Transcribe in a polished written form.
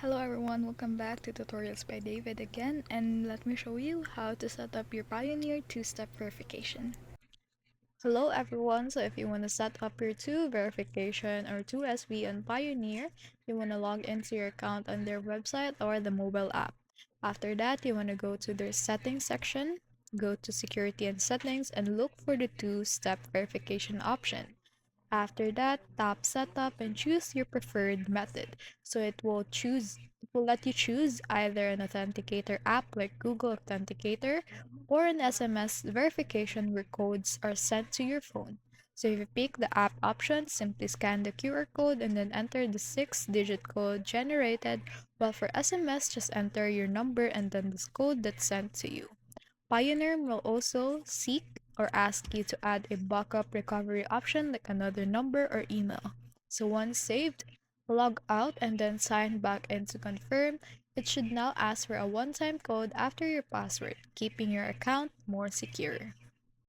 Hello everyone, welcome back to Tutorials by David again, and let me show you how to set up your Payoneer two-step verification. Hello everyone, so if you want to set up your two verification or 2SB on Payoneer, you want to log into your account on their website or the mobile app. After that, you want to go to their settings section, go to security and settings, and look for the two-step verification option. After that, tap Setup and choose your preferred method. So it will let you choose either an authenticator app like Google Authenticator or an SMS verification where codes are sent to your phone. So if you pick the app option, simply scan the QR code and then enter the 6-digit code generated, while for SMS, just enter your number and then this code that's sent to you. Pioneer will also seek or ask you to add a backup recovery option like another number or email. So once saved, log out and then sign back in to confirm. It should now ask for a one-time code after your password, keeping your account more secure.